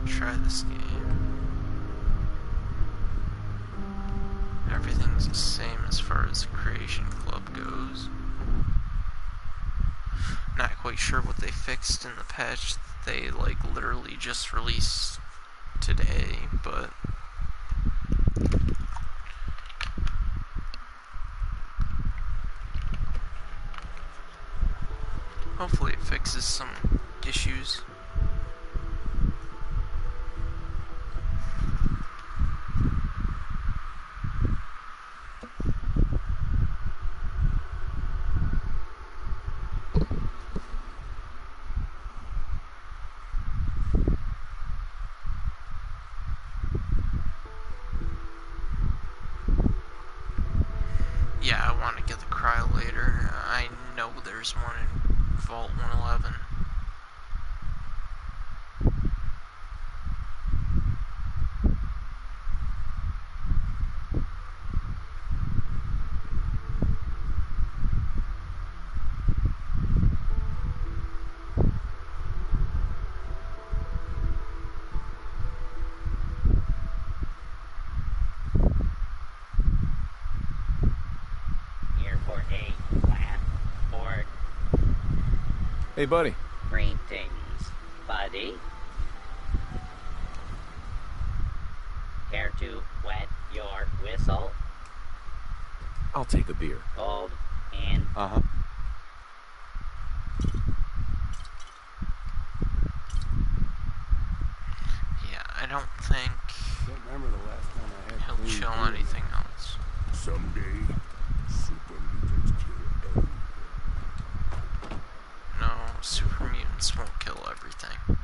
try this game. Everything's the same as far as Creation Club goes. Not quite sure what they fixed in the patch that they like literally just released today, but hopefully it fixes some issues. Yeah, I want to get the Cryolator. I know there's one in Vault 111. Hey, buddy. Greetings, buddy. Care to wet your whistle? I'll take a beer. Cold in. Uh-huh. Yeah, I don't think Can't remember the last time I had he'll clean chill beer. anything else. Someday, super mutants kill everything. No, super mutants won't kill everything.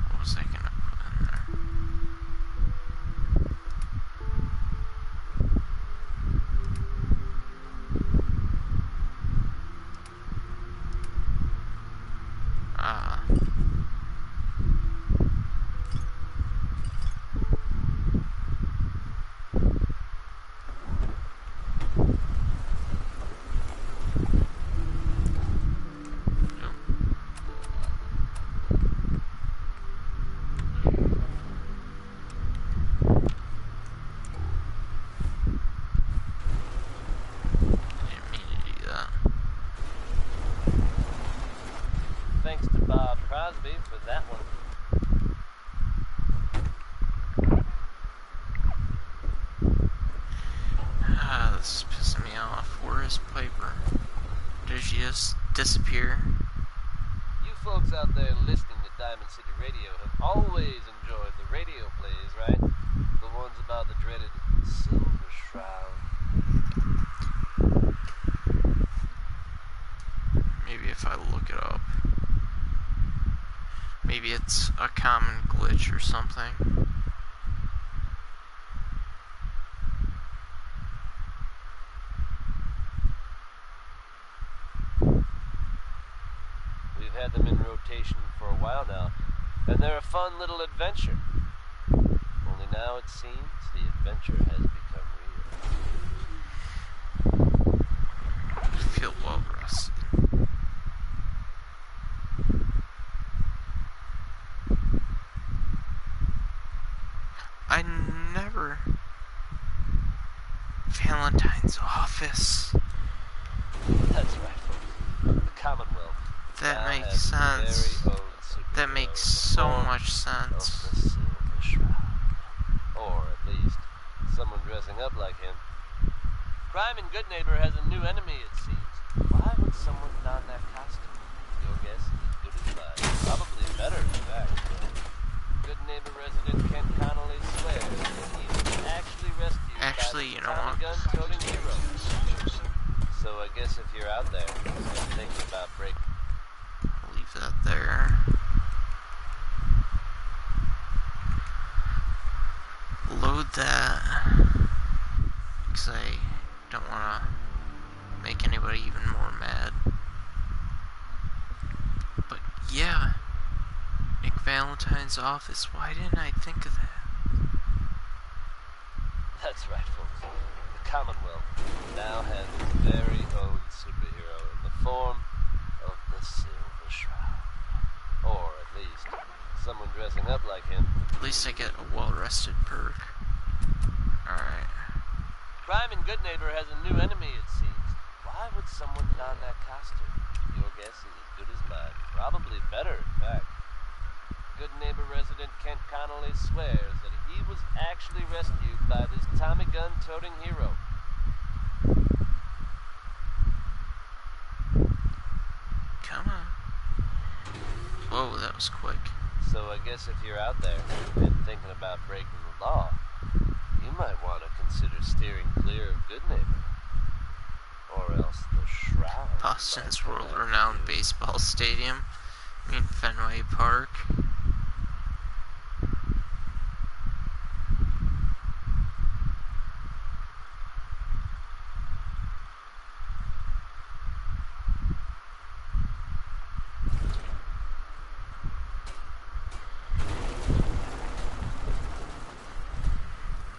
What was I gonna put in there? Didn't mean to do that. Thanks to Bob Crosby for that one. This is pissing me off. Where is Piper? Did she just disappear? You folks out there listening to Diamond City Radio have always enjoyed the radio plays, right? The ones about the dreaded Silver Shroud. Maybe if I look it up. Maybe it's a common glitch or something. We've had them in rotation for a while now, and they're a fun little adventure. Only now it seems the adventure has become real. I feel well rested. I never... Valentine's office. That's right, folks. The Commonwealth. That now makes has its sense. very own superhero That makes in the so form much of sense. the Silver Shroud. Or at least, someone dressing up like him. Crime in Good Neighbor has a new enemy, it seems. Why would someone don that costume? Your guess is as good as mine. Probably better, in fact. Good Neighbor resident Kent Connolly swears that he was actually rescued by You the know Tommy what? gun-toting hero. So I guess if you're out there and thinking about breaking... Leave that there. Load that. Because I don't want to make anybody even more mad. But yeah. Nick Valentine's office. Why didn't I think of that? That's right, folks. The Commonwealth now has its very own superhero in the form of the Silver Shroud. Or, at least, someone dressing up like him. At least I get a well-rested perk. Alright. Crime in Goodneighbor has a new enemy, it seems. Why would someone don that costume? Your guess is as good as mine. Probably better, in fact. Goodneighbor resident Kent Connolly swears that he was actually rescued by this Tommy gun-toting hero. Come on. Whoa, that was quick. So I guess if you're out there and thinking about breaking the law, you might want to consider steering clear of Goodneighbor. Or else the Shroud. Boston's world-renowned baseball stadium. I mean Fenway Park.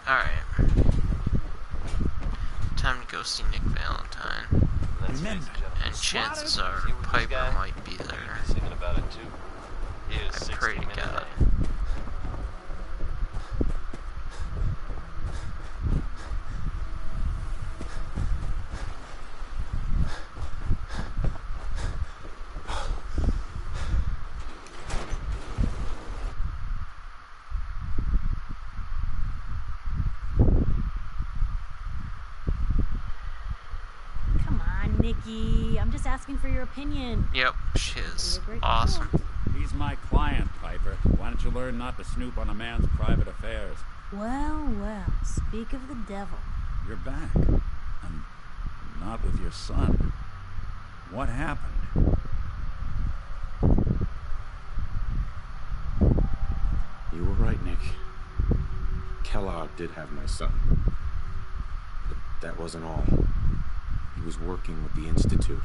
Alright. Time to go see Nick Valentine. Let's Remember, face it, gentlemen. And chances are See what this Piper guy- might be We're gonna there. be singing about it too. Here's I 60 pray to Minute God. Man. Come on, Nikki. I'm just asking for your opinion. Yep, shiz. You're a great Awesome. He's my client, Piper. Why don't you learn not to snoop on a man's private affairs? Well, well, speak of the devil. You're back. And not with your son. What happened? You were right, Nick. Kellogg did have my son. But that wasn't all. He was working with the Institute.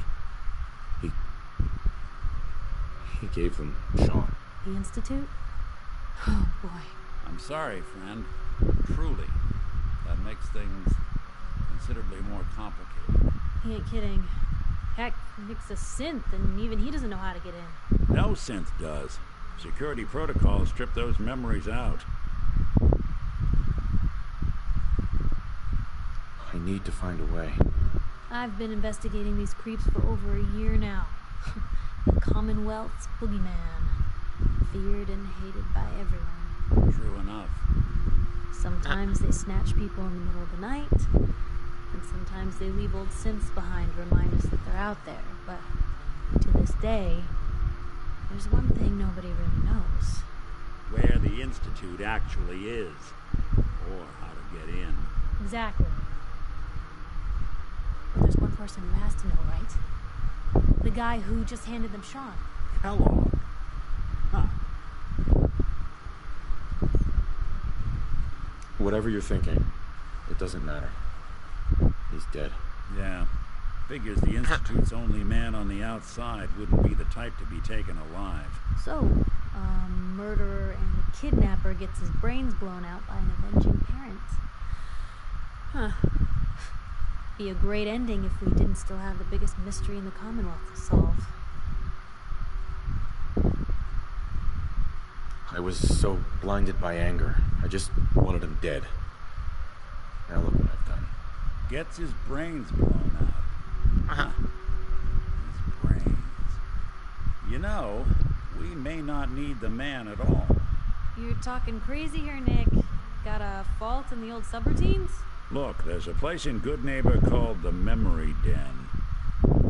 He gave them Sean. The Institute? Oh, boy. I'm sorry, friend. Truly. That makes things considerably more complicated. He ain't kidding. Heck, Nick's a synth, and even he doesn't know how to get in. No synth does. Security protocols strip those memories out. I need to find a way. I've been investigating these creeps for over a year now. The Commonwealth's boogeyman. Feared and hated by everyone. True enough. Sometimes they snatch people in the middle of the night, and sometimes they leave old synths behind to remind us that they're out there. But to this day, there's one thing nobody really knows. Where the Institute actually is. Or how to get in. Exactly. But there's one person who has to know, right? The guy who just handed them Sean. Kellogg. Huh. Whatever you're thinking, it doesn't matter. He's dead. Yeah. Figures the Institute's only man on the outside wouldn't be the type to be taken alive. So, a murderer and a kidnapper gets his brains blown out by an avenging parent. Huh. Be a great ending if we didn't still have the biggest mystery in the Commonwealth to solve. I was so blinded by anger. I just wanted him dead. Now look what I've done. Gets his brains blown out. Uh-huh. His brains. You know, we may not need the man at all. You're talking crazy here, Nick. Got a fault in the old subroutines? Look, there's a place in Goodneighbor called the Memory Den.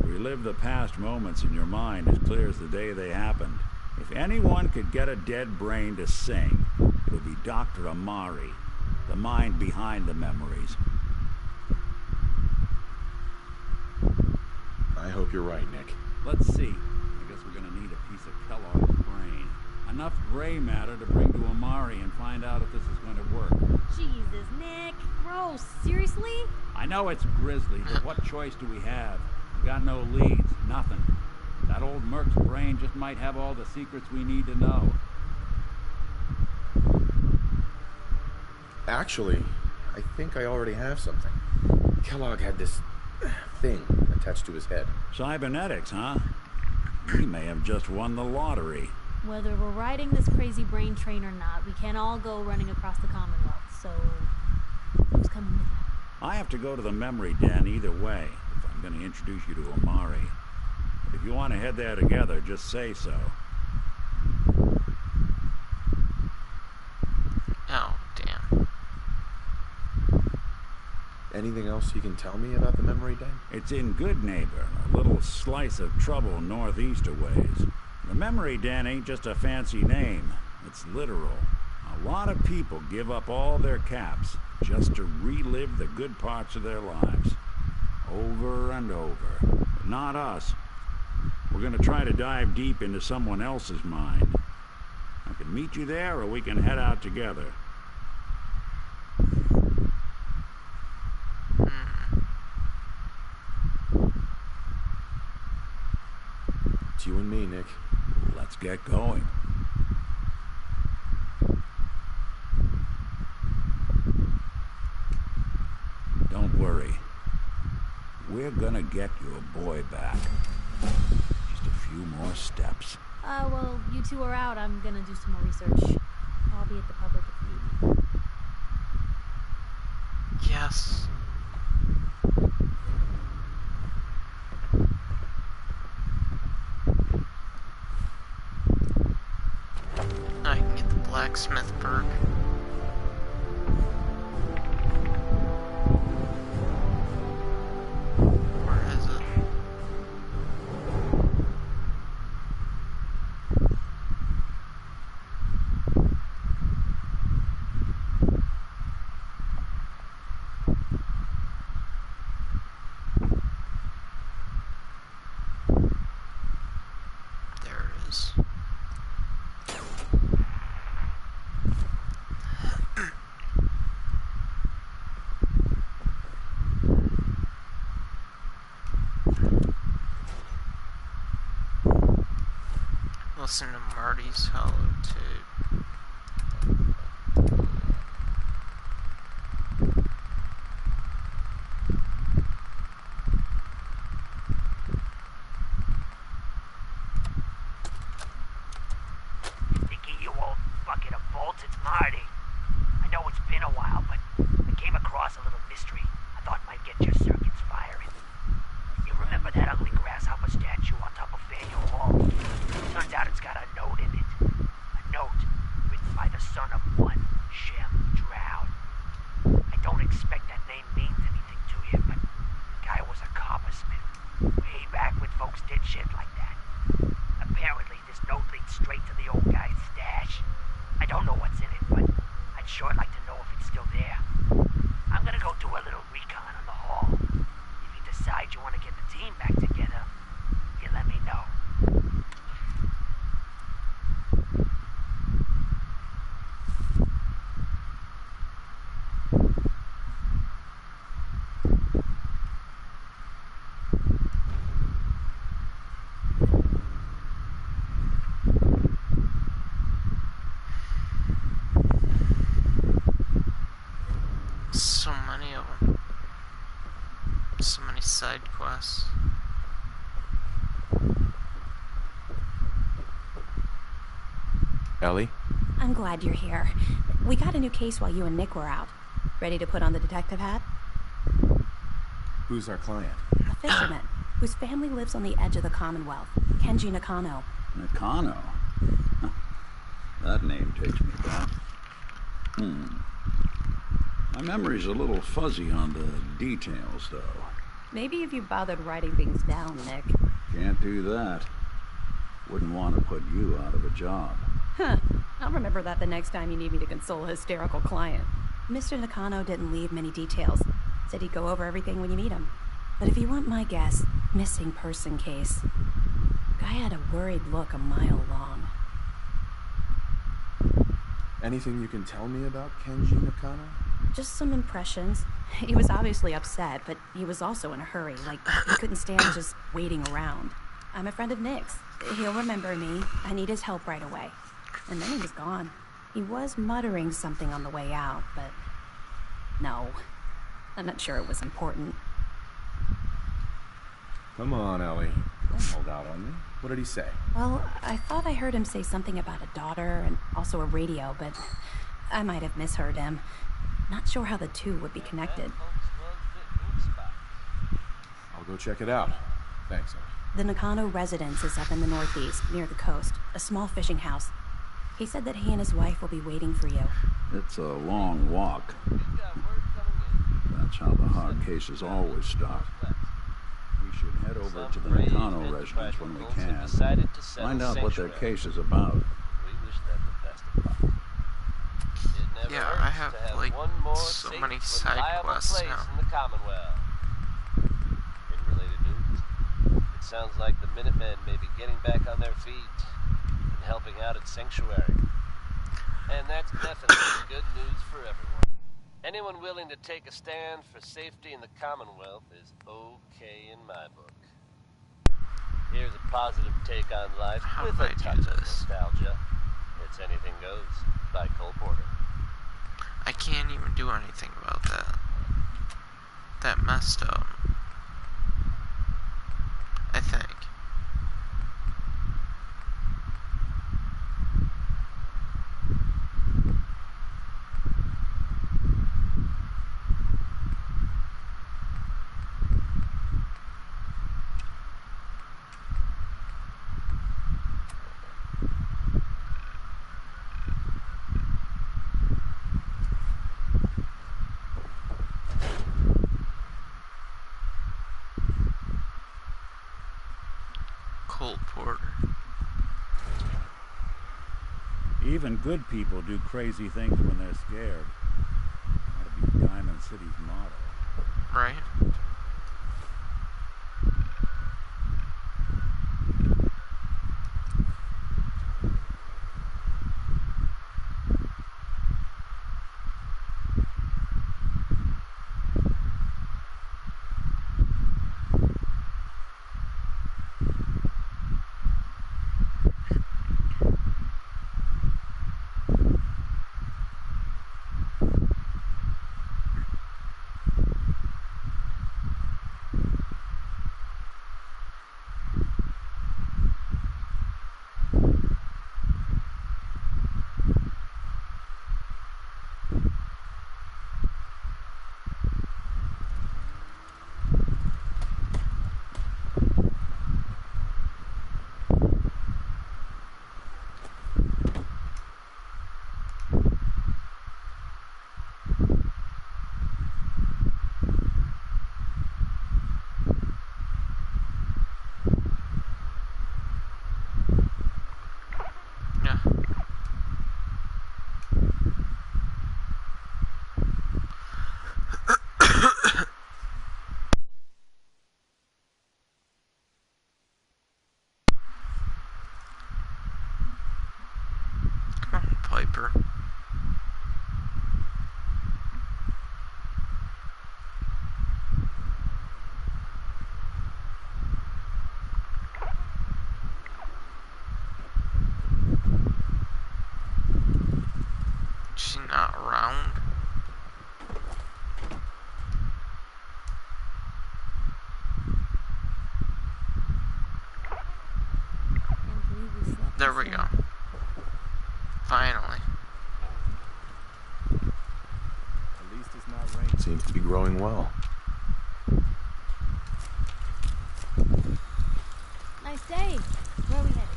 Relive the past moments in your mind as clear as the day they happened. If anyone could get a dead brain to sing, it would be Dr. Amari, the mind behind the memories. I hope you're right, Nick. Let's see. I guess we're gonna need a piece of Kellogg's brain. Enough gray matter to bring to Amari and find out if this is going to work. Jesus, Nick. Gross. Seriously? I know it's grisly, but what choice do we have? We got no leads, nothing. That old merc's brain just might have all the secrets we need to know. Actually, I think I already have something. Kellogg had this thing attached to his head. Cybernetics, huh? We may have just won the lottery. Whether we're riding this crazy brain train or not, we can't all go running across the Commonwealth, so who's coming with you? I have to go to the memory den either way, if I'm going to introduce you to Amari. But if you want to head there together, just say so. Oh, damn. Anything else you can tell me about the memory den? It's in Good Neighbor, a little slice of trouble northeast a ways. The memory den ain't just a fancy name, it's literal. A lot of people give up all their caps just to relive the good parts of their lives. Over and over. But not us. We're gonna try to dive deep into someone else's mind. I can meet you there, or we can head out together. It's you and me, Nick. Let's get going. Don't worry. We're gonna get your boy back. Just a few more steps. Well, you two are out. I'm gonna do some more research. I'll be at the public if you need me. Yes. I can get the blacksmith perk. Where is it? There it is. Listen to Marty's hollow tape. Nicky, you old bucket of bolts, it's Marty. I know it's been a while, but I came across a little mystery I thought might get your circuits firing. You remember that ugly grasshopper statue on top of Faneuil Hall? Turns out it's got a note in it. A note written by the son of one Shem Droud. I don't expect that name means anything to you, but the guy was a coppersmith. Way back when folks did shit like that. Apparently, this note leads straight to the old guy's stash. I don't know what's in it, but I'd sure like to know if it's still there. I'm gonna go do a little recon on the hall. If you decide you want to get the team back together, you let me know. So many of them. So many side quests. Ellie? I'm glad you're here. We got a new case while you and Nick were out. Ready to put on the detective hat? Who's our client? A fisherman whose family lives on the edge of the Commonwealth, Kenji Nakano. Nakano? Huh. That name takes me back. My memory's a little fuzzy on the details, though. Maybe if you bothered writing things down, Nick. Can't do that. Wouldn't want to put you out of a job. Huh. I'll remember that the next time you need me to console a hysterical client. Mr. Nakano didn't leave many details. Said he'd go over everything when you meet him. But if you want my guess, missing person case. Guy had a worried look a mile long. Anything you can tell me about Kenji Nakano? Just some impressions. He was obviously upset, but he was also in a hurry. Like, he couldn't stand just waiting around. I'm a friend of Nick's. He'll remember me. I need his help right away. And then he was gone. He was muttering something on the way out, but... No, No. I'm not sure it was important. Come on, Ellie. Don't hold out on me. What did he say? Well, I thought I heard him say something about a daughter and also a radio, but I might have misheard him. Not sure how the two would be connected. I'll go check it out. Thanks, Ellie. The Nakano residence is up in the northeast, near the coast. A small fishing house. He said that he and his wife will be waiting for you. It's a long walk. That's how the hard cases always start. We should head over to the Nakano residence when we can. Find out what their case is about. Yeah, I have like so many side quests now. In the Commonwealth. In related news, it sounds like the Minutemen may be getting back on their feet and helping out at Sanctuary. And that's definitely good news for everyone. Anyone willing to take a stand for safety in the Commonwealth is okay in my book. Here's a positive take on life with a touch of nostalgia. It's Anything Goes by Cole Porter. I can't even do anything about that. That messed up. I think. Cole Porter. Even good people do crazy things when they're scared. That'll be Diamond City's motto. Right? Piper. She's not around. There we go. Finally. At least it's not raining. Seems to be growing well. Nice day. Where are we headed?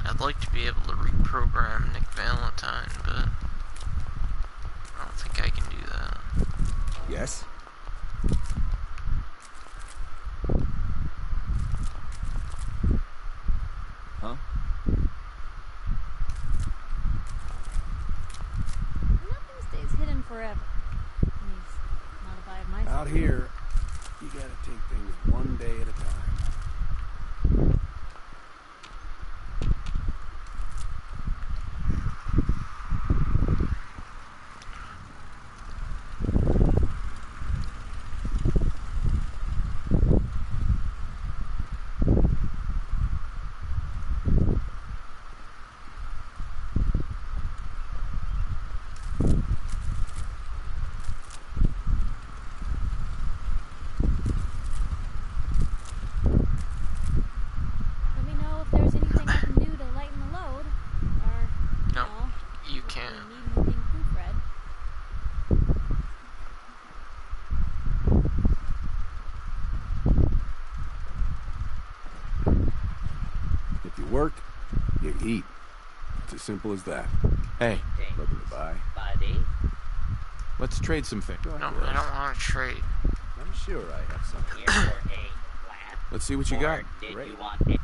I'd like to be able to reprogram Nick Valentine, but I don't think I can do that. Yes? Huh? Nothing stays hidden forever. At least, not if I have my Out here, you gotta take things one day at a time. work, you eat. It's as simple as that. Hey, Looking to buy? Buddy. let's trade some things. Go No, ahead. I don't want to trade. I'm sure I have something. Here for a flat. Let's see what you Or got. did Great. you want a...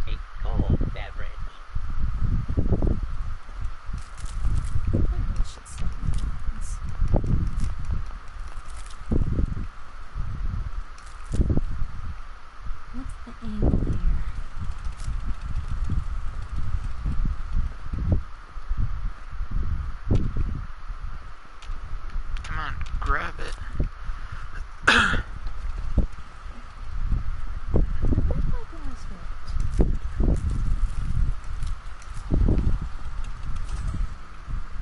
a cold beverage. I should stop this. What's the angle here? Come on, grab it. Where's my glass went?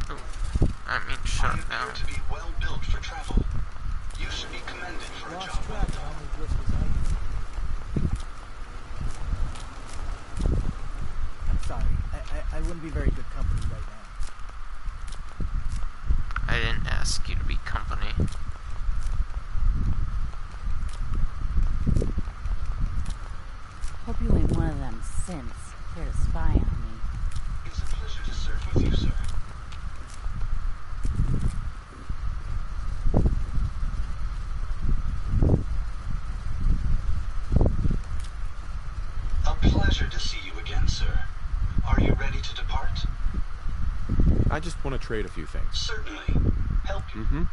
Oh, I mean, shut it down. To be well built for travel. You should be commended for a job well done. I'm sorry. I wouldn't be very good company right now. I didn't ask you to be company. Hope you ain't one of them synths here to spy on me. It's a pleasure to serve with you, sir. A pleasure to see you again, sir. Are you ready to depart? I just want to trade a few things. Certainly. Help you. Mm-hmm.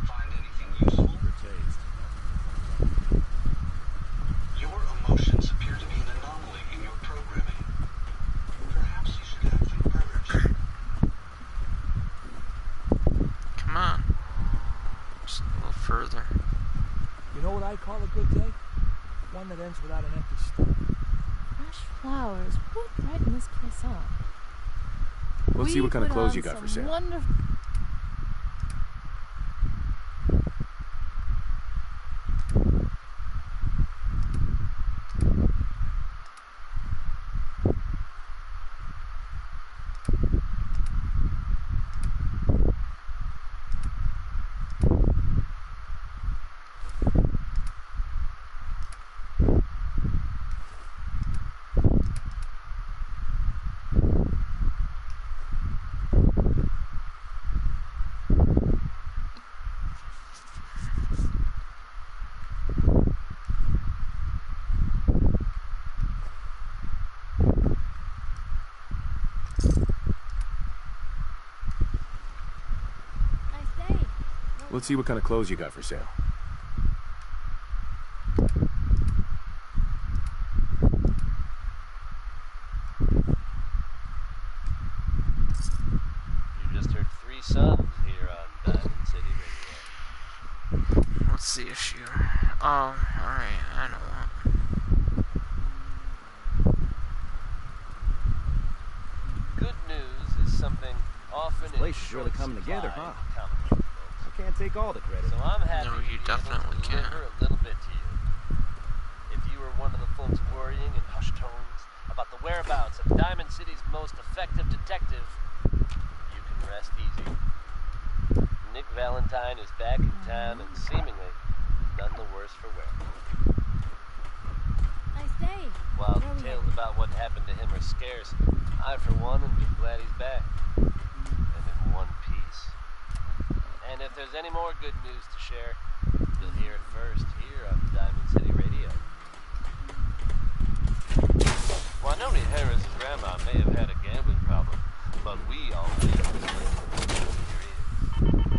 Find anything useful? Your emotions appear to be an anomaly in your programming. Perhaps you should have them purged. Come on. Just a little further. You know what I call a good day? One that ends without an empty stomach. Fresh flowers. What brighten this place up? Let's see We what kind of put clothes on you got for some sale. Wonderful. Nice day. Let's see what kind of clothes you got for sale. You just heard 3 Sons here on Diamond City Radio. What's the issue? Oh, alright, I know what. Good news is something often in place is short really coming supply together, in huh? comic book worlds. I can't take all the credit. So I'm happy No, to you be definitely able to can't. deliver a little bit to you. If you were one of the folks worrying in hushed tones about the whereabouts of Diamond City's most effective detective, you can rest easy. Nick Valentine is back in town and seemingly none the worse for wear. Nice day. While Where are we tales headed? about what happened to him are scarce, I for one am just glad he's back. And in one piece. And if there's any more good news to share, you'll hear it first here on Diamond City Radio. Well, I know Harris' grandma may have had a gambling problem, but we always listen. Here he is.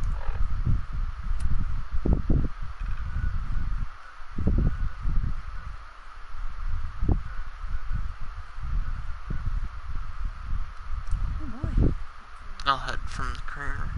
head from the creamer.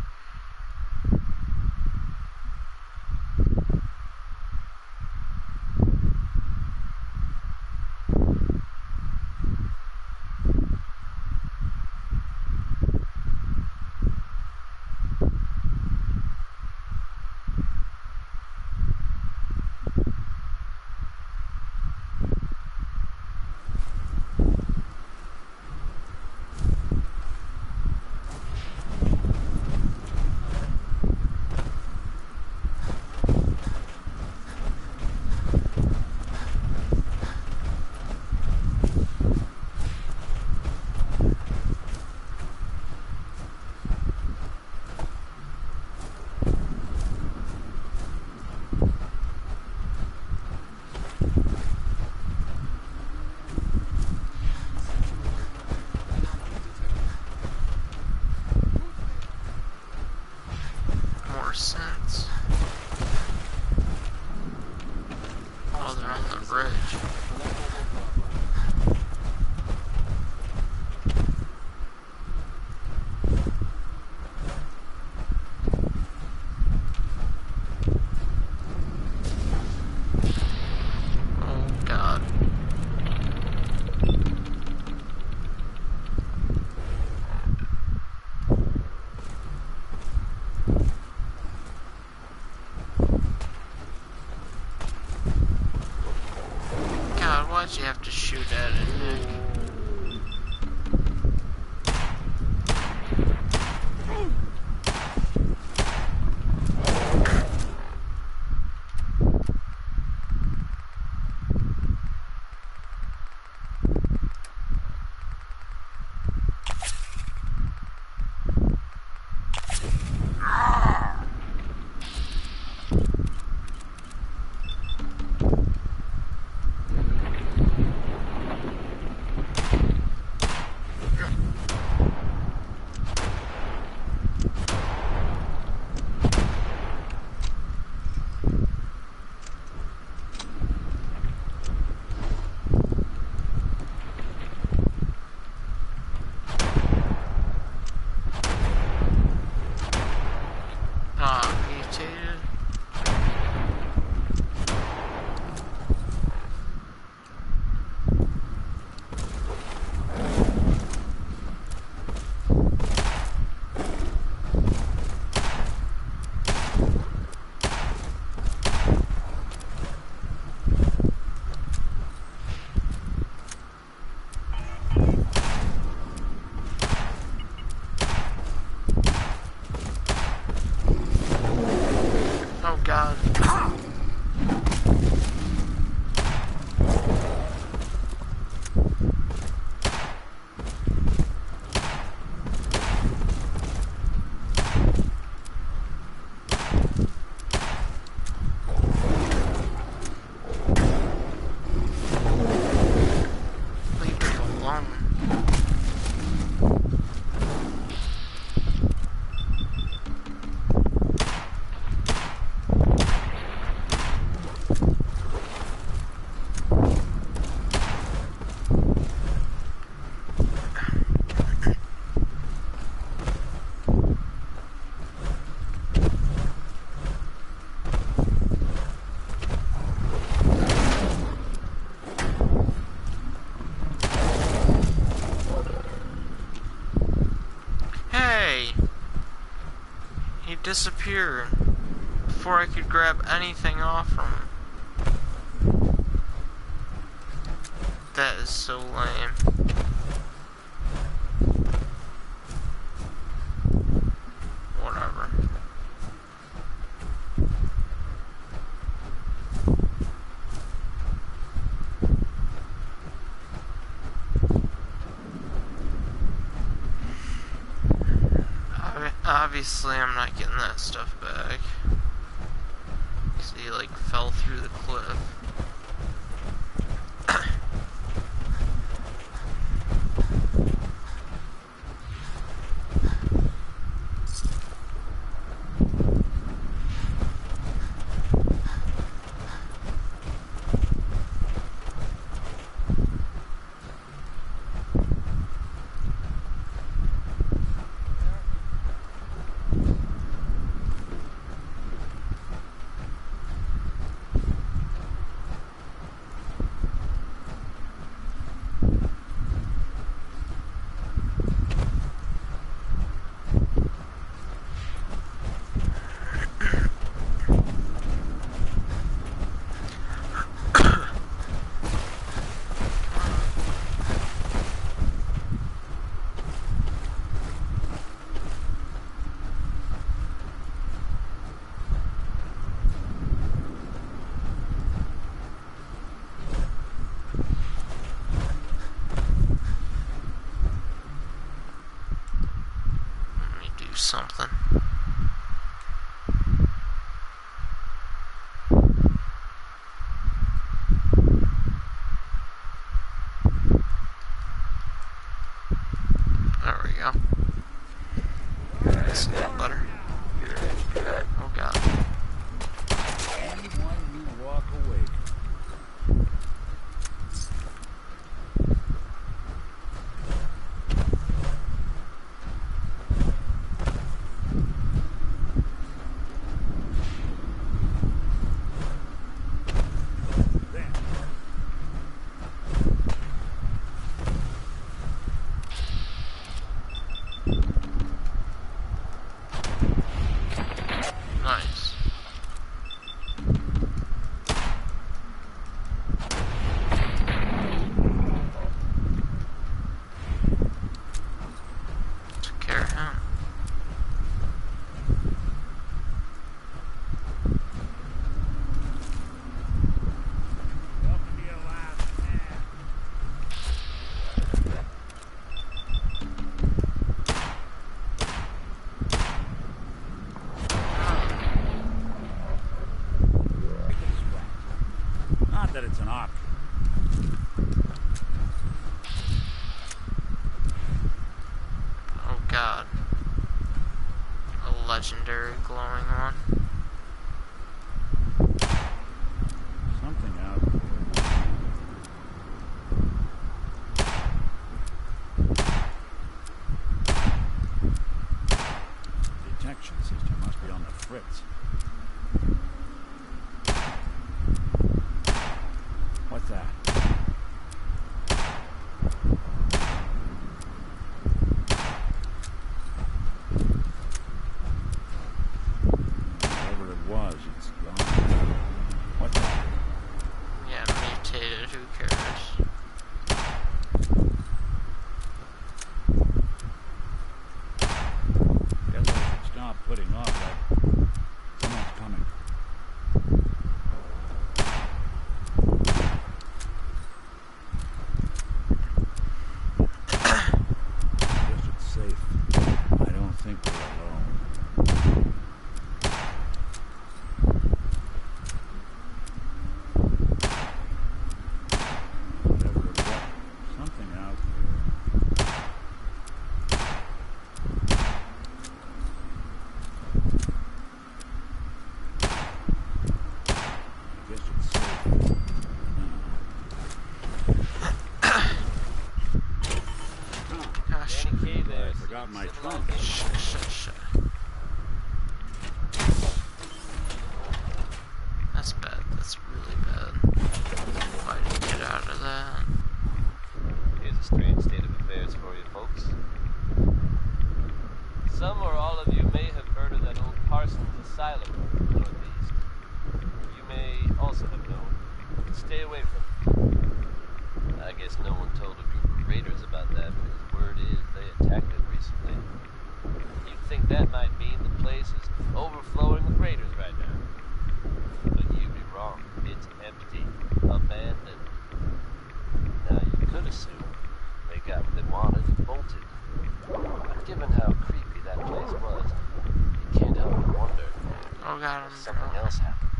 Sense. Oh, they're on the bridge. Oh, God. Why'd you have to shoot at it, Nick? Mutated. Oh, God. Leave it alone. Hey! He disappeared before I could grab anything off from him. That is so lame. Whatever. Obviously, I'm not getting that stuff back. Because he, like, fell through the cliff. something. There we go. That's a little better. Oh god. Anyone you walk away. Nice. Took care of him. Welcome to your last man. Not that it's an option. Oh god. A legendary glowing one. Something out there. Detection system must be on the fritz. What's that? Whatever it was, it's gone. What's that? Yeah, mutated, who cares? Guess I should stop putting off that. Someone's coming. Guess it's safe. I don't think we're alone. Whatever it was, something out there. I guess it's safe. Gosh. Danny Kaye there. I forgot my trunk. Shit. That's bad. That's really bad. Why did you get out of that? Here's a strange state of affairs for you folks. Some or all of you may have heard of that old Parsons Asylum in the Northeast. You may also have known. Stay away from it. I guess no one told a group of raiders about that because word is they attacked it recently. You'd think that might mean the place is overflowing with raiders right now. But you'd be wrong. It's empty. Abandoned. Now you could assume they got what they wanted and bolted. But given how creepy that place was, you can't help but wonder Oh god, if I'm something drunk. else happened.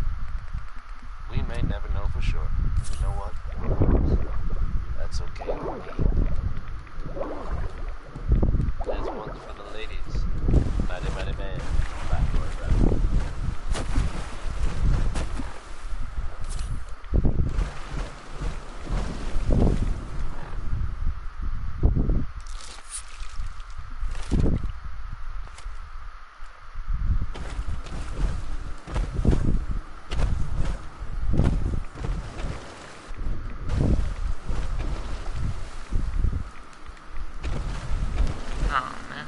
We may never know for sure. You know what? That's okay with me. This one's for the ladies. Mighty man. Bad boy, brother. Oh man.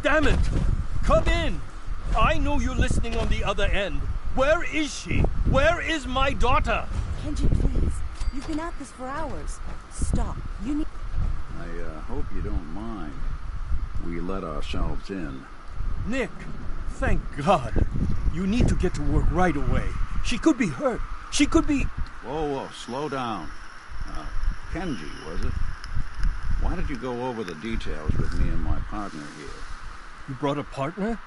Damn it! Come in! I know you're listening on the other end. Where is she? Where is my daughter? Kenji, please. You've been at this for hours. Stop. You need... I hope you don't mind. We let ourselves in. Nick, thank God. You need to get to work right away. She could be hurt. She could be... Whoa, slow down. Kenji, was it? Why did you go over the details with me and my partner here? You brought a partner?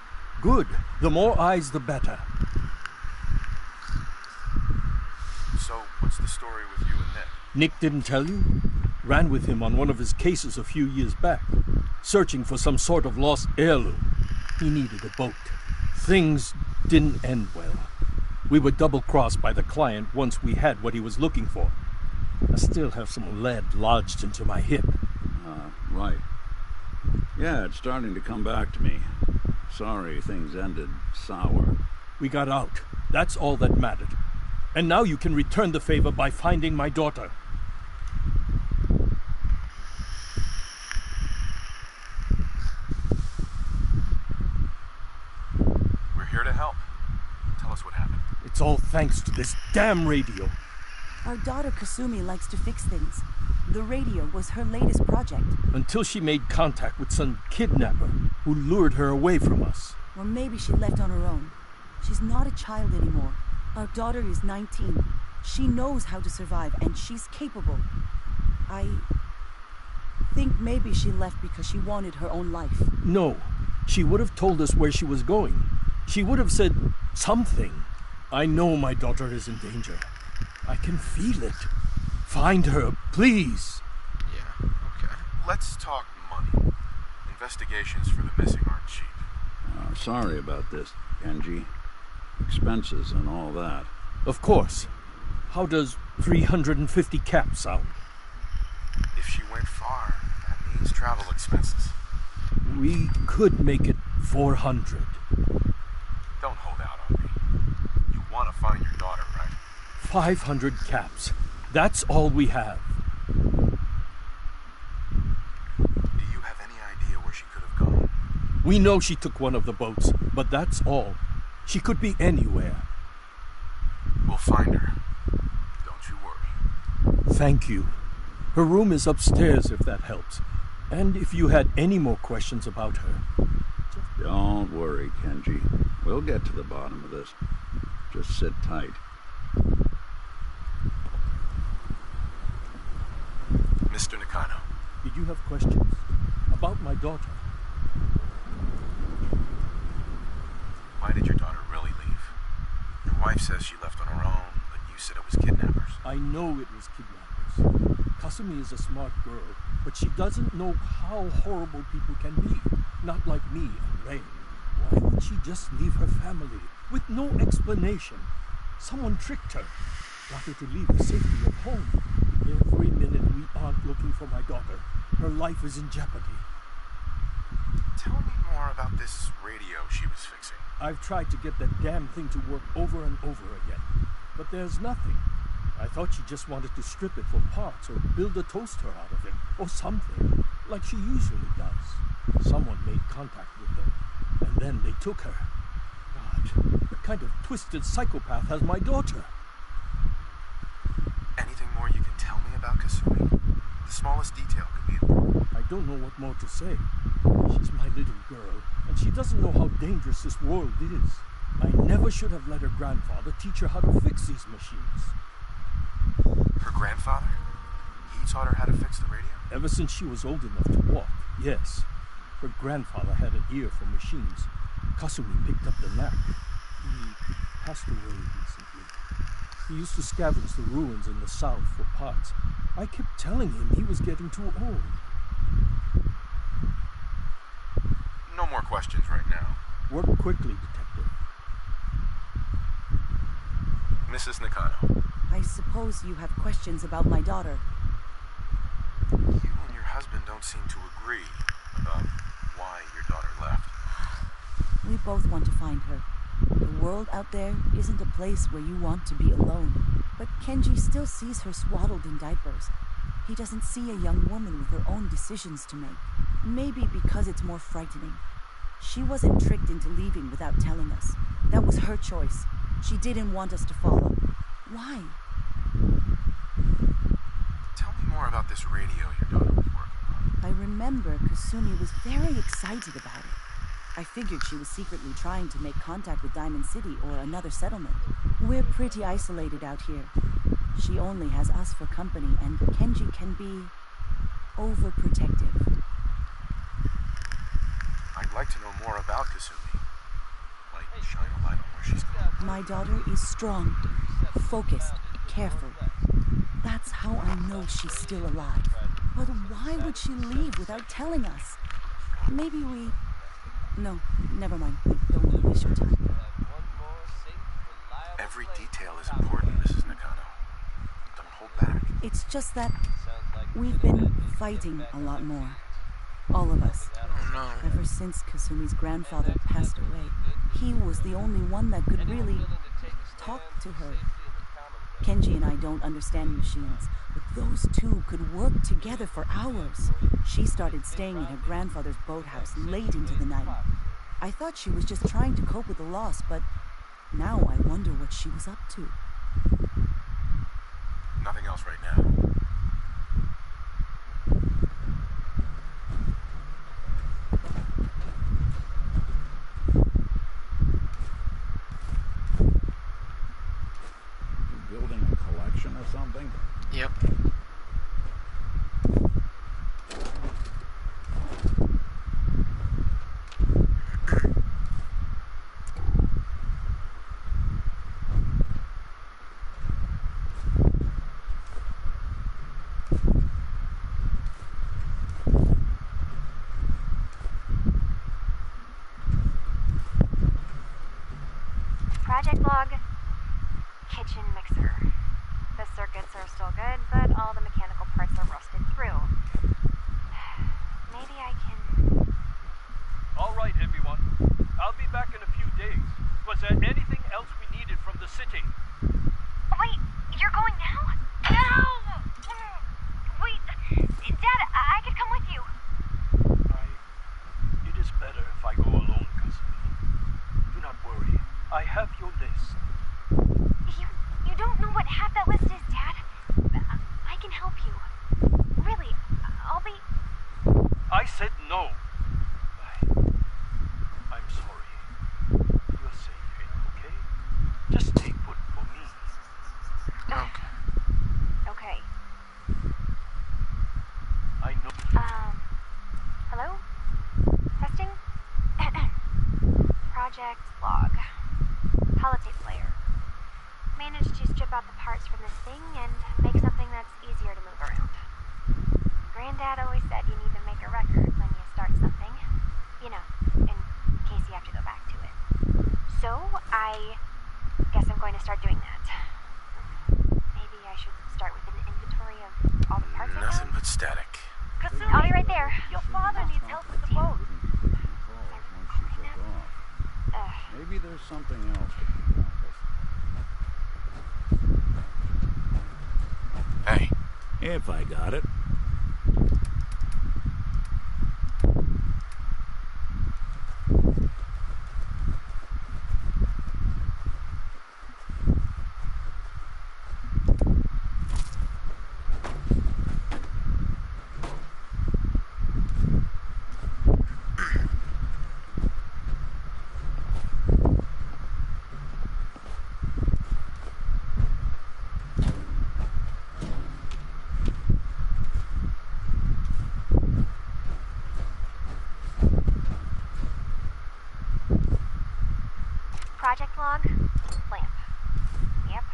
Good. The more eyes, the better. So, what's the story with you and Nick? Nick didn't tell you? Ran with him on one of his cases a few years back, searching for some sort of lost heirloom. He needed a boat. Things didn't end well. We were double-crossed by the client once we had what he was looking for. I still have some lead lodged into my hip. Right. Yeah, it's starting to come back to me. Sorry things ended sour. We got out. That's all that mattered. And now you can return the favor by finding my daughter. We're here to help. Tell us what happened. It's all thanks to this damn radio. Our daughter Kasumi likes to fix things. The radio was her latest project. Until she made contact with some kidnapper who lured her away from us. Or maybe she left on her own. She's not a child anymore. Our daughter is 19. She knows how to survive, and she's capable. I think maybe she left because she wanted her own life. No. She would have told us where she was going. She would have said something. I know my daughter is in danger. I can feel it. Find her, please. Yeah, okay. Let's talk money. Investigations for the missing aren't cheap. Sorry about this, Kenji. Expenses and all that. Of course. How does 350 caps sound? If she went far, that means travel expenses. We could make it 400. Don't hold out on me. You want to find your daughter, right? 500 caps. That's all we have. Do you have any idea where she could have gone? We know she took one of the boats, but that's all. She could be anywhere. We'll find her. Don't you worry. Thank you. Her room is upstairs if that helps. And if you had any more questions about her... Don't worry, Kenji. We'll get to the bottom of this. Just sit tight. Mr. Nakano. Did you have questions? About my daughter? Why did your daughter really leave? Your wife says she left on her own, but you said it was kidnappers. I know it was kidnappers. Kasumi is a smart girl, but she doesn't know how horrible people can be. Not like me and Ray. Why would she just leave her family with no explanation? Someone tricked her. Got her to leave the safety of home. Every minute we aren't looking for my daughter, her life is in jeopardy. Tell me more about this radio she was fixing. I've tried to get that damn thing to work over and over again, but there's nothing. I thought she just wanted to strip it for parts or build a toaster out of it, or something, like she usually does. Someone made contact with her, and then they took her. God, what kind of twisted psychopath has my daughter? Anything more you can tell me about Kasumi? The smallest detail could be important. I don't know what more to say. She's my little girl, and she doesn't know how dangerous this world is. I never should have let her grandfather teach her how to fix these machines. Her grandfather? He taught her how to fix the radio? Ever since she was old enough to walk, yes. Her grandfather had an ear for machines. Kasumi picked up the knack. He passed away recently. He used to scavenge the ruins in the south for parts. I kept telling him he was getting too old. No more questions right now. Work quickly, Detective. Mrs. Nakano. I suppose you have questions about my daughter. You and your husband don't seem to agree about why your daughter left. We both want to find her. The world out there isn't a place where you want to be alone. But Kenji still sees her swaddled in diapers. He doesn't see a young woman with her own decisions to make. Maybe because it's more frightening. She wasn't tricked into leaving without telling us. That was her choice. She didn't want us to follow. Why? Tell me more about this radio your daughter was working on. I remember Kasumi was very excited about it. I figured she was secretly trying to make contact with Diamond City or another settlement. We're pretty isolated out here. She only has us for company, and Kenji can be overprotective. I'd like to know more about Kasumi. Might shine a light on where she's going. My daughter is strong, focused, careful. That's how I know she's still alive. But why would she leave without telling us? Maybe we... No, never mind. I don't want to waste your time. Every detail is important, Mrs. Nakano. Don't hold back. It's just that we've been fighting a lot more. All of us. Oh no. Ever since Kasumi's grandfather passed away, he was the only one that could really talk to her. Kenji and I don't understand machines, but those two could work together for hours. She started staying in her grandfather's boathouse late into the night. I thought she was just trying to cope with the loss, but now I wonder what she was up to. Nothing else right now. Building a collection or something? Yep. Project log. Kitchen mixer. The circuits are still good, but all the mechanical parts are rusted through. Maybe I can... All right, everyone. I'll be back in a few days. Was there anything else we needed from the city? Wait, you're going now? No! Wait, Dad, I could come with you. It is better if I go alone, Kasumi. Do not worry. I have your list. You don't know what half that list is, Dad. I can help you. Really, I'll be... I said no. I'm sorry. You're safe here, okay? Just stay put for me. Okay. Okay. I know... Hello? Testing? Project log. Holotape player. Managed to strip out the parts from this thing and make something that's easier to move around. Granddad always said you need to make a record when you start something. You know, in case you have to go back to it. So, I guess I'm going to start doing that. Maybe I should start with an inventory of all the parts I Nothing found. but static. Kasumi, I'll be right there. Your father needs help with the boat. Maybe there's something else. Hey. If I got it. Project log, lamp. Yep,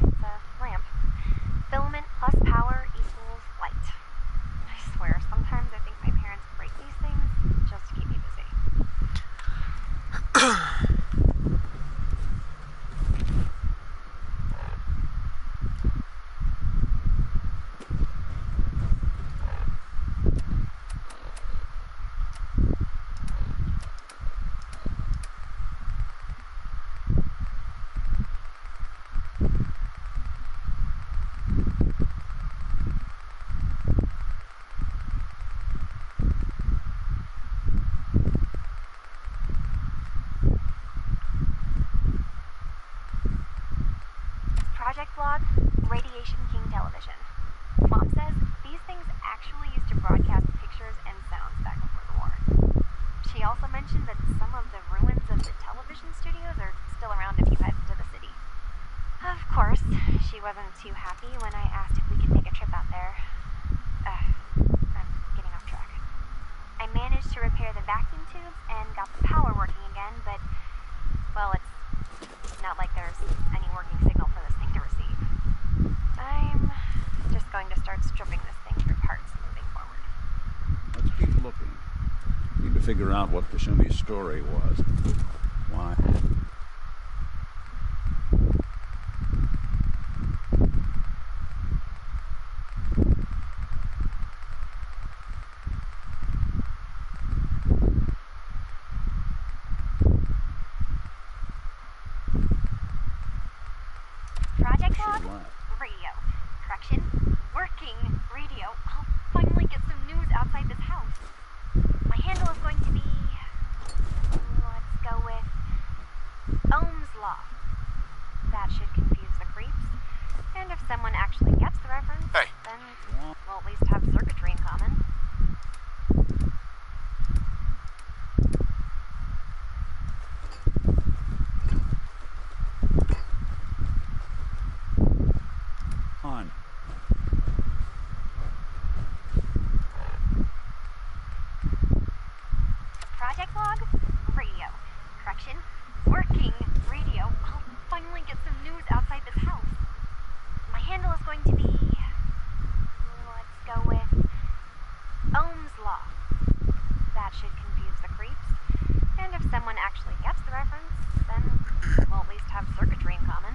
it's a lamp. Filament plus power equals light. I swear, sometimes I think my parents break these things just to keep me busy. Project Blog, Radiation King Television. Mom says these things actually used to broadcast pictures and sounds back before the war. She also mentioned that some of the ruins of the television studios are still around if you head to the city. Of course, she wasn't too happy when I asked if we could make a trip out there. I'm getting off track. I managed to repair the vacuum tubes and got the power working again, but, well, it's not like there's any working signal for this thing to receive. I'm just going to start stripping this thing for parts moving forward. Let's keep looking. Need to figure out what Kashumi's story was. Why? Project Log? Radio. Correction. Working radio. I'll finally get some news outside this house. My handle is going to be... let's go with... Ohm's Law. That should confuse the creeps. And if someone actually gets the reference, then we'll at least have circuitry in common. On. Project Log? Radio. Correction. Working radio. I'll finally get some news outside this house. My handle is going to be... let's go with... Ohm's Law. That should confuse the creeps. And if someone actually gets the reference, then we'll at least have circuitry in common.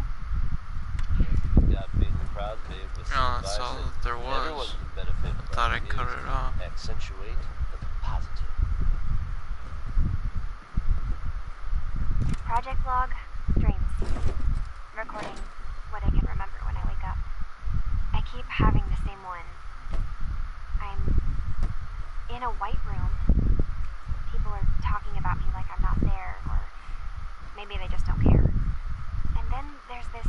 God being proud to be able to No, that's all that there Everyone was. can benefit I thought I from cut music. it off. Accentuate the positive. Project Log, Dreams. Recording what I can remember when I wake up. I keep having the same one. I'm in a white room. People are talking about me like I'm not there, or maybe they just don't care. And then there's this,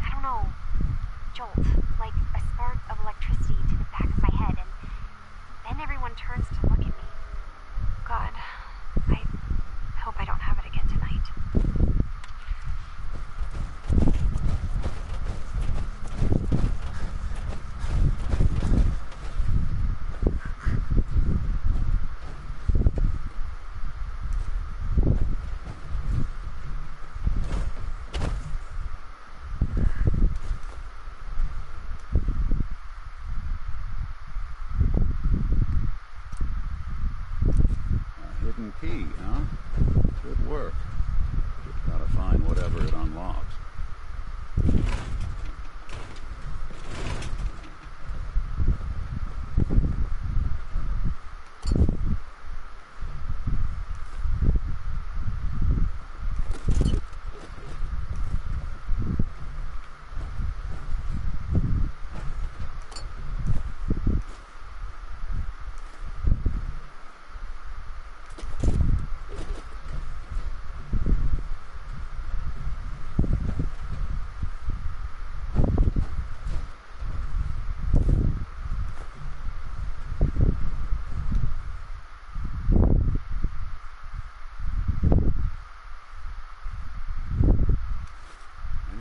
I don't know, jolt, like a spark of electricity to the back of my head, and then everyone turns to look at me. God, I hope I don't have it again tonight. A hidden key, huh? Good work. Just gotta find whatever it unlocks.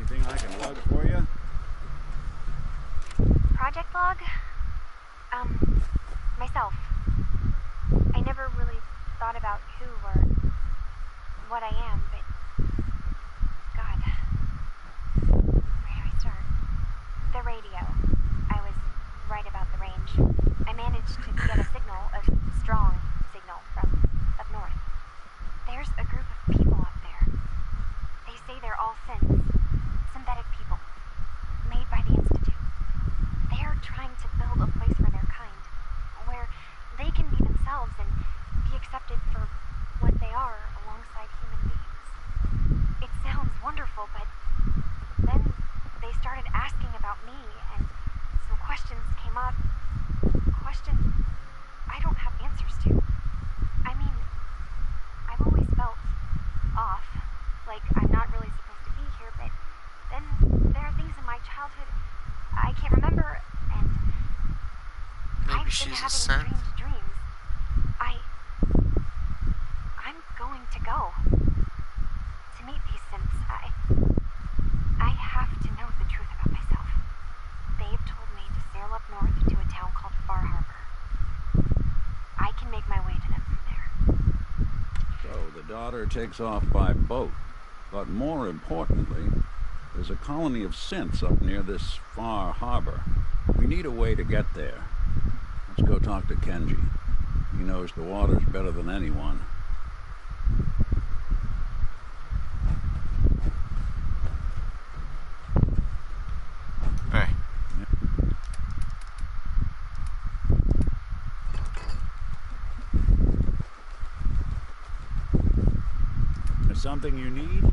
Anything I can lug for you? Project Log? Myself. I never really thought about who or what I am, but... God. Where do I start? The radio. I was right about the range. I managed to get a signal, a strong signal, from up north. There's a group of people up there. They say they're all synths. Synthetic people. Made by the Institute. They're trying to build a place for their kind, where they can be themselves and be accepted for what they are alongside human beings. to go. To meet these synths, I have to know the truth about myself. They've told me to sail up north to a town called Far Harbor. I can make my way to them from there. So the daughter takes off by boat. But more importantly, there's a colony of synths up near this Far Harbor. We need a way to get there. Let's go talk to Kenji. He knows the waters better than anyone. Hey. There's something you need?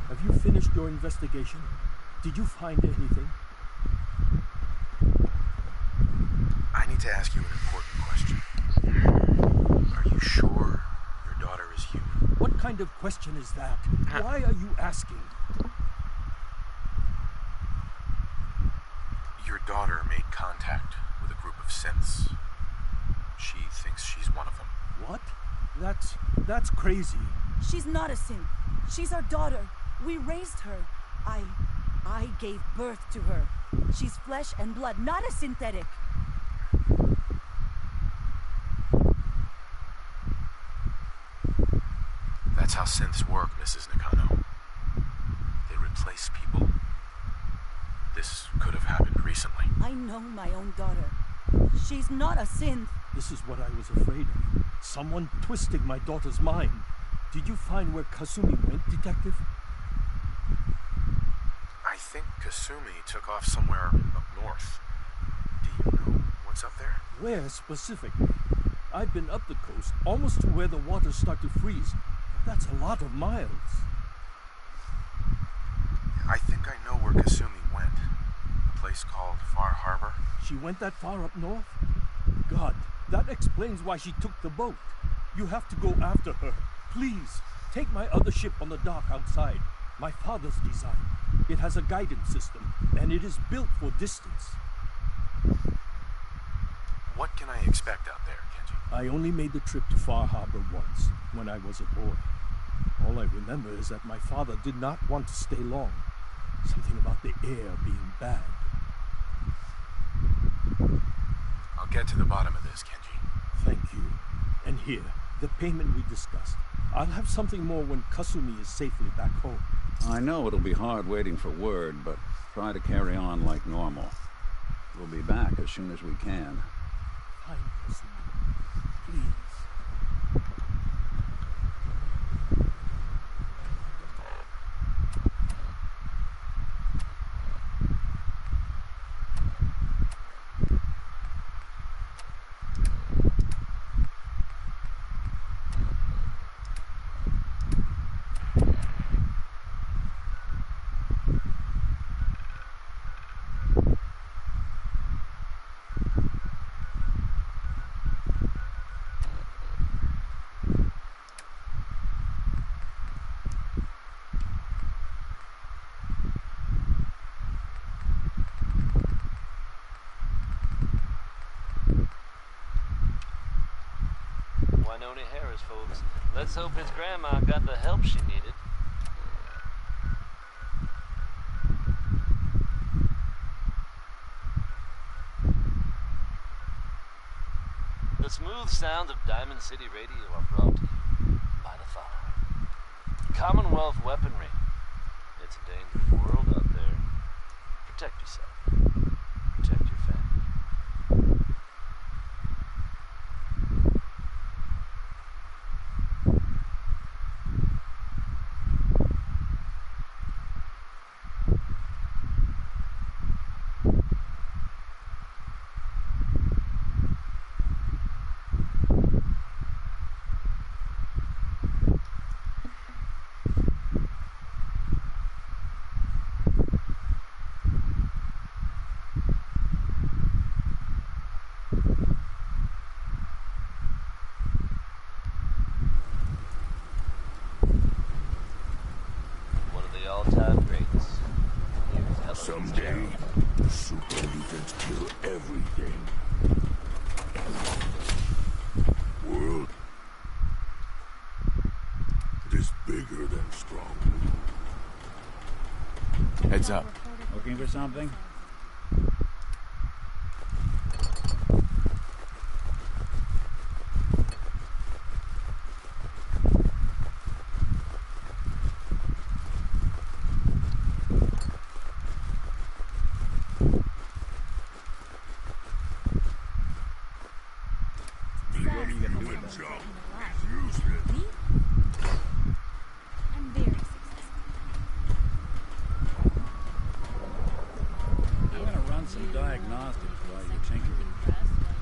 Have you finished your investigation? Did you find anything? I need to ask you an important question. Are you sure your daughter is human? What kind of question is that? Why are you asking? Your daughter made contact with a group of synths. She thinks she's one of them. What? That's crazy. She's not a synth. She's our daughter. We raised her. I gave birth to her. She's flesh and blood, not a synthetic. That's how synths work, Mrs. Nakano. They replace people. This could have happened recently. I know my own daughter. She's not a synth. This is what I was afraid of. Someone twisting my daughter's mind. Did you find where Kasumi went, Detective? I think Kasumi took off somewhere up north. Do you know what's up there? Where specifically? I've been up the coast, almost to where the waters start to freeze. That's a lot of miles. I think I know where Kasumi went. A place called Far Harbor. She went that far up north? God, that explains why she took the boat. You have to go after her. Please, take my other ship on the dock outside. My father's design. It has a guidance system, and it is built for distance. What can I expect out there, Kenji? I only made the trip to Far Harbor once, when I was a boy. All I remember is that my father did not want to stay long. Something about the air being bad. I'll get to the bottom of this, Kenji. Thank you. And here, the payment we discussed. I'll have something more when Kasumi is safely back home. I know it'll be hard waiting for word, but try to carry on like normal. We'll be back as soon as we can. Find Kasumi. Please. Winona Harris, folks. Let's hope his grandma got the help she needed. The smooth sounds of Diamond City Radio are brought to you by the following. Commonwealth weaponry. It's a dangerous world out there. Protect yourself. Protect your family. Someday, super mutants kill everything. World is bigger than strong. Heads up. Looking for something? I'm gonna run some diagnostics while you're tinkering.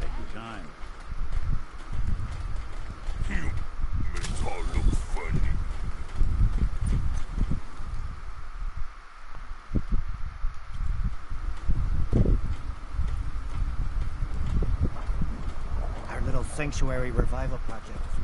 Take your time. Humans all look funny. Our little sanctuary revival project is